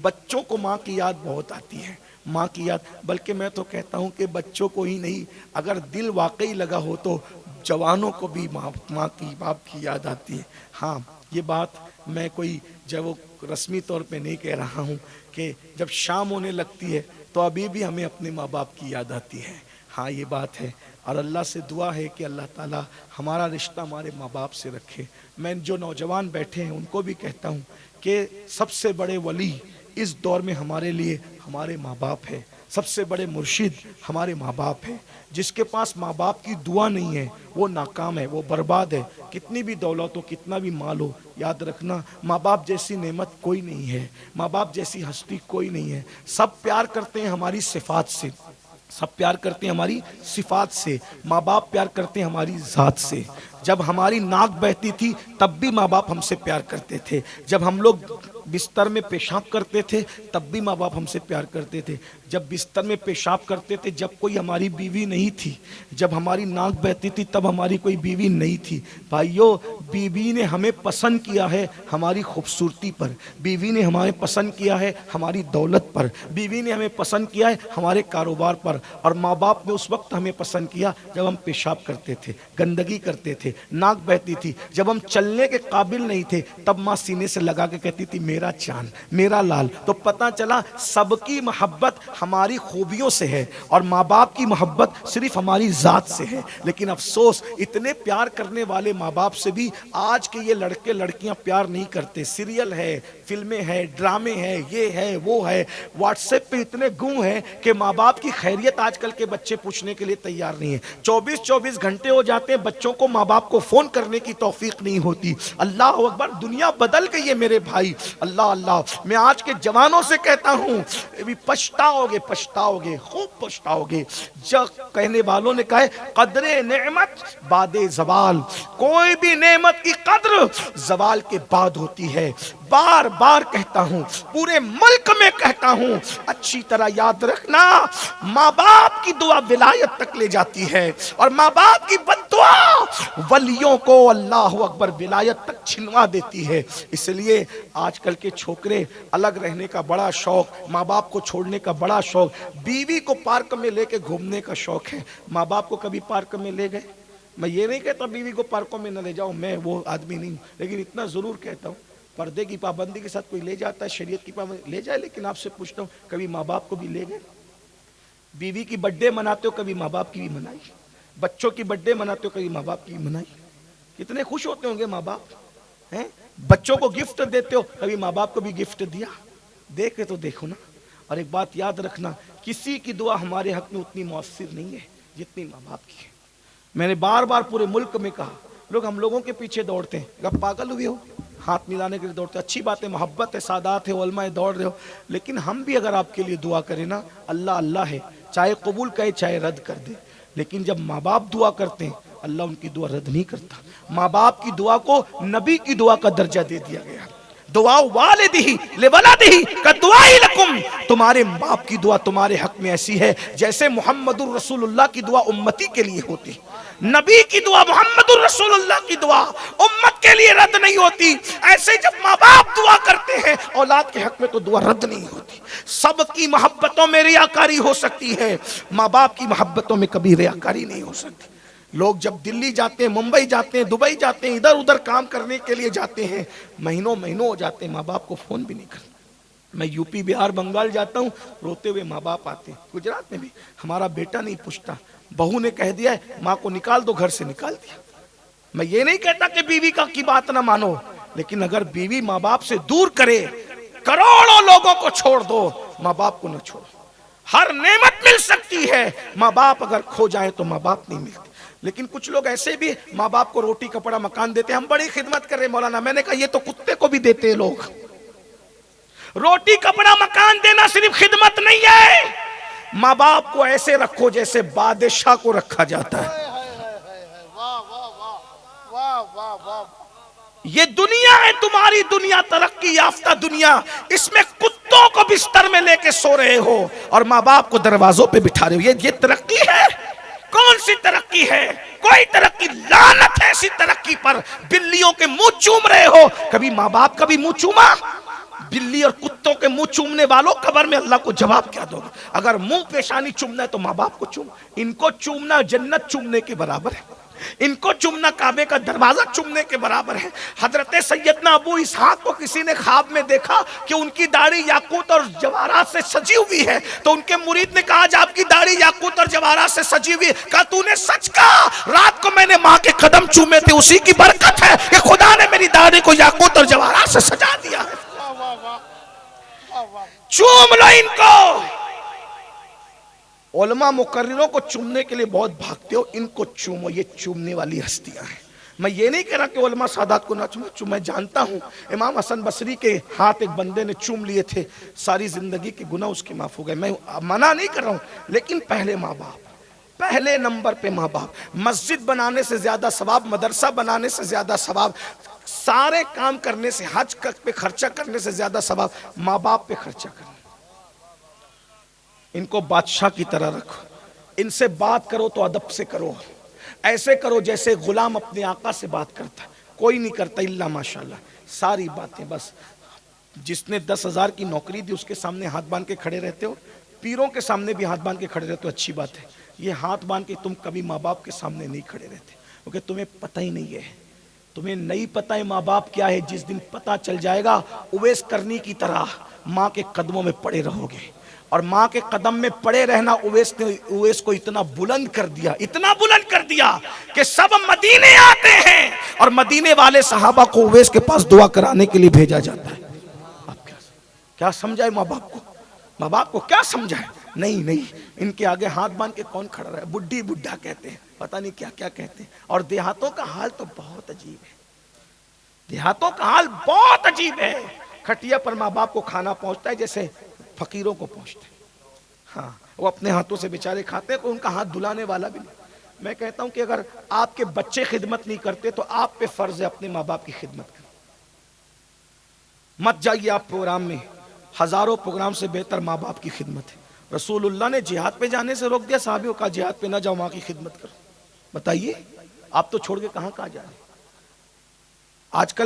بچوں کو ماں کی یاد بہت آتی ہے، ماں کی یاد، بلکہ میں تو کہتا ہوں کہ بچوں کو ہی نہیں، اگر دل واقعی لگا ہو تو جوانوں کو بھی ماں کی باپ کی یاد آتی ہے۔ ہاں یہ بات میں کوئی جب وہ رسمی طور پہ نہیں کہہ رہا ہوں کہ جب شام ہونے لگتی ہے تو ابھی بھی ہمیں اپنے ماں باپ کی یاد آتی ہے، ہاں یہ بات ہے۔ اور اللہ سے دعا ہے کہ اللہ تعالی ہمارا رشتہ ہمارے ماں باپ سے رکھے۔ میں جو نوجوان بیٹھے ہیں ان کو بھی کہتا ہوں کہ سب سے بڑے ولی اس دور میں ہمارے لیے ہمارے ماں باپ ہے، سب سے بڑے مرشد ہمارے ماں باپ ہے۔ جس کے پاس ماں باپ کی دعا نہیں ہے وہ ناکام ہے، وہ برباد ہے۔ کتنی بھی دولت ہو، کتنا بھی مال ہو، یاد رکھنا ماں باپ جیسی نعمت کوئی نہیں ہے، ماں باپ جیسی ہستی کوئی نہیں ہے۔ سب پیار کرتے ہیں ہماری صفات سے، سب پیار کرتے ہیں ہماری صفات سے، ماں باپ پیار کرتے ہیں ہماری ذات سے۔ جب ہماری ناک بہتی تھی تب بھی ماں باپ ہم سے پیار کرتے تھے، جب ہم لوگ بستر میں پیشاب کرتے تھے تب بھی ماں باپ ہم سے پیار کرتے تھے، جب بستر میں پیشاب کرتے تھے جب کوئی ہماری بیوی نہیں تھی، جب ہماری ناک بہتی تھی تب ہماری کوئی بیوی نہیں تھی۔ بھائیو، بیوی نے ہمیں پسند کیا ہے ہماری خوبصورتی پر، بیوی نے ہمیں پسند کیا ہے ہماری دولت پر، بیوی نے ہمیں پسند کیا ہے ہمارے کاروبار پر، اور ماں باپ نے اس وقت ہمیں پسند کیا جب ہم پیشاب کرتے تھے، گندگی کرتے تھے، ناک بہتی تھی، جب ہم چلنے کے قابل نہیں تھے تب ماں سینے سے لگا کے کہتی تھی میرا چاند، میرا لال۔ تو پتہ چلا سب کی محبت ہماری خوبیوں سے ہے اور ماں باپ کی محبت صرف ہماری ذات سے ہے۔ لیکن افسوس اتنے پیار کرنے والے ماں باپ سے بھی آج کے یہ لڑکے لڑکیاں پیار نہیں کرتے۔ سیریل ہے، فلمیں ہیں، ڈرامے ہیں، یہ ہے وہ ہے، واٹس ایپ پہ اتنے گم ہیں کہ ماں باپ کی خیریت آج کل کے بچے پوچھنے کے لیے تیار نہیں ہیں۔ 24 گھنٹے ہو جاتے ہیں بچوں کو ماں باپ کو فون کرنے کی توفیق نہیں ہوتی۔ اللہ اکبر، دنیا بدل گئی ہے میرے بھائی۔ اللہ اللہ، میں آج کے جوانوں سے کہتا ہوں پچھتاؤ گے، پچھتاؤ گے، خوب پچھتاؤ گے۔ جب کہنے والوں نے کہا ہے قدر نعمت بعد زوال، کوئی بھی نعمت کی قدر زوال کے بعد ہوتی ہے۔ بار بار کہتا ہوں، پورے ملک میں کہتا ہوں، اچھی طرح یاد رکھنا، ماں باپ کی دعا ولایت تک لے جاتی ہے اور ماں باپ کی بد دعا ولیوں کو اللہ اکبر ولایت تک چھنوا دیتی ہے۔ اس لیے آج کل کے چھوکرے الگ رہنے کا بڑا شوق، ماں باپ کو چھوڑنے کا بڑا شوق، بیوی کو پارک میں لے کے گھومنے کا شوق ہے۔ ماں باپ کو کبھی پارک میں لے گئے؟ میں یہ نہیں کہتا بیوی کو پارکوں میں نہ لے جاؤ، میں وہ آدمی نہیں ہوں، لیکن اتنا ضرور کہتا ہوں پردے کی پابندی کے ساتھ کوئی لے جاتا ہے، شریعت کی پابندی لے جائے، لیکن آپ سے پوچھتا ہوں کبھی ماں باپ کو بھی لے گئے؟ بیوی کی برتھ ڈے مناتے ہو کبھی ماں باپ کی بھی منائی؟ بچوں کی برتھ ڈے مناتے ہو کبھی ماں باپ کی بھی منائی؟ کتنے خوش ہوتے ہوں گے ماں باپ ہیں؟ بچوں کو گفٹ دیتے ہو کبھی ماں باپ کو بھی گفٹ دیا؟ دیکھے تو دیکھو نا۔ اور ایک بات یاد رکھنا، کسی کی دعا ہمارے حق میں اتنی مؤثر نہیں ہے جتنی ماں باپ کی ہے۔ میں نے بار بار پورے ملک میں کہا، لوگ ہم لوگوں کے پیچھے دوڑتے ہیں، کیا پاگل ہوئے ہو؟ ہاتھ ملانے کے لیے دوڑتے، اچھی بات ہے، محبت ہے، سادات ہے، علماء دوڑ رہے ہو، لیکن ہم بھی اگر آپ کے لیے دعا کریں نا، اللہ اللہ ہے، چاہے قبول کرے چاہے رد کر دے، لیکن جب ماں باپ دعا کرتے ہیں اللہ ان کی دعا رد نہیں کرتا۔ ماں باپ کی دعا کو نبی کی دعا کا درجہ دے دیا گیا۔ دعا والدہ لولدہ کدعاء لکم، تمہارے باپ کی دعا تمہارے حق میں ایسی ہے جیسے محمد الرسول اللہ کی دعا امتی کے لیے ہوتی، نبی کی دعا، محمد الرسول اللہ کی دعا امت کے لیے رد نہیں ہوتی۔ ایسے جب ماں باپ دعا کرتے ہیں اولاد کے حق میں تو دعا رد نہیں ہوتی۔ سب کی محبتوں میں ریاکاری ہو سکتی ہے، ماں باپ کی محبتوں میں کبھی ریاکاری نہیں ہو سکتی۔ لوگ جب دلی جاتے ہیں، ممبئی جاتے ہیں، دبئی جاتے ہیں، ادھر ادھر کام کرنے کے لیے جاتے ہیں، مہینوں ہو جاتے ہیں، ماں باپ کو فون بھی نہیں کرتے۔ میں یو پی، بہار، بنگال جاتا ہوں، روتے ہوئے ماں باپ آتے ہیں۔ گجرات میں بھی ہمارا بیٹا نہیں پوچھتا، بہو نے کہہ دیا ہے ماں کو نکال دو، گھر سے نکال دیا۔ میں یہ نہیں کہتا کہ بیوی کی بات نہ مانو، لیکن اگر بیوی ماں باپ سے دور کرے، کروڑوں لوگوں کو چھوڑ دو، ماں باپ کو نہ چھوڑو۔ ہر نعمت مل سکتی ہے، ماں باپ اگر کھو جائیں تو ماں باپ نہیں ملتے۔ لیکن کچھ لوگ ایسے بھی ماں باپ کو روٹی کپڑا مکان دیتے ہیں، ہم بڑی خدمت کر رہے مولانا۔ میں نے کہا یہ تو کتے کو بھی دیتے ہیں لوگ۔ روٹی کپڑا مکان دینا صرف خدمت نہیں ہے، ماں باپ کو ایسے رکھو جیسے بادشاہ کو رکھا جاتا ہے۔ یہ دنیا ہے تمہاری، دنیا ترقی یافتہ دنیا، اس میں کتوں کو بستر میں لے کے سو رہے ہو اور ماں باپ کو دروازوں پہ بٹھا رہے ہو۔ یہ ترقی ہے؟ کون سی ترقی ہے؟ کوئی ترقی، لعنت ہے ایسی ترقی پر۔ بلیوں کے منہ چوم رہے ہو، کبھی ماں باپ کا بھی منہ چوما؟ بلی اور کتوں کے منہ چومنے والوں قبر میں اللہ کو جواب کیا دو گے؟ اگر منہ پیشانی چومنا ہے تو ماں باپ کو چوم. ان کو چومنا جنت چومنے کے برابر ہے. ان کو چومنا کعبے کا دروازہ چومنے کے برابر ہے. حضرت سیدنا ابو اسحاق کو کسی نے خواب میں دیکھا کہ ان کی داڑھی یاقوت اور جواہرات سے سجی ہوئی ہے, تو ان کے مرید نے کہا جب آپ کی داڑھی یاقوت اور جواہرات سے سجی ہوئی ہے, کہا تو نے سچ کہا, رات کو میں نے ماں کے قدم چومے تھے, اسی کی برکت ہے کہ خدا نے میری داڑھی کو یاقوت اور جواہرات سے سجا دیا ہے. چوم لو ان کو. علماء مقرروں کو چومنے کے لیے بہت بھاگتے ہو, ان کو چومو, یہ چومنے والی ہستیاں ہیں. میں یہ نہیں کہہ رہا کہ علماء سادات کو نہ چومو, میں جانتا ہوں امام حسن بصری کے ہاتھ ایک بندے نے چوم لیے تھے, ساری زندگی کے گناہ اس کے معاف ہو گئے. میں منع نہیں کر رہا ہوں, لیکن پہلے ماں باپ, پہلے نمبر پہ ماں باپ. مسجد بنانے سے زیادہ ثواب, مدرسہ بنانے سے زیادہ ثواب, سارے کام کرنے سے, حج پہ خرچہ کرنے سے زیادہ ثواب ماں باپ پہ خرچہ کرنا. ان کو بادشاہ کی طرح رکھو, ان سے بات کرو تو ادب سے کرو, ایسے کرو جیسے غلام اپنے آقا سے بات کرتا ہے. کوئی نہیں کرتا الا ماشاءاللہ. ساری باتیں بس, جس نے 10,000 کی نوکری دی اس کے سامنے ہاتھ باندھ کے کھڑے رہتے ہو, پیروں کے سامنے بھی ہاتھ باندھ کے کھڑے رہتے ہو, اچھی بات ہے. یہ ہاتھ باندھ کے تم کبھی ماں باپ کے سامنے نہیں کھڑے رہتے, کیونکہ تمہیں پتہ ہی نہیں ہے, تمہیں نہیں پتہ ہے ماں باپ کیا ہے. جس دن پتہ چل جائے گا, اویس کرنی کی طرح ماں کے قدموں میں پڑے رہو گے. اور ماں کے قدم میں پڑے رہنا اویس نے اویس کو اتنا بلند کر دیا, اتنا بلند کر دیا کہ سب مدینے آتے ہیں, اور مدینے والے صحابہ کو اویس کے پاس دعا کرانے کے لیے بھیجا جاتا ہے. آپ کیا سمجھائے ماں باپ کو؟ ماں باپ کو کیا سمجھائے؟ نہیں, ان کے آگے ہاتھ باندھ کے کون کھڑا رہا ہے؟ بڈھی بڈھا کہتے ہیں, پتہ نہیں کیا کیا کہتے ہیں. اور دیہاتوں کا حال تو بہت عجیب ہے, دیہاتوں کا حال بہت عجیب ہے. کھٹیا پر ماں باپ کو کھانا پہنچتا ہے جیسے فقیروں کو پہنچتا ہے. ہاں, وہ اپنے ہاتھوں سے بیچارے کھاتے ہیں, کوئی ان کا ہاتھ دھلانے والا بھی نہیں. میں کہتا ہوں کہ اگر آپ کے بچے خدمت نہیں کرتے تو آپ پہ فرض ہے اپنے ماں باپ کی خدمت کریں. مت جائیے آپ پروگرام میں, ہزاروں پروگرام سے بہتر ماں باپ کی خدمت ہے. رسول اللہ نے جہاد پہ جانے سے روک دیا, صحابیوں کا جہاد پہ نہ جاؤ, ماں کی خدمت کرو. بتائیے آپ تو چھوڑ کے کہاں جا رہے ہیں؟ آج کل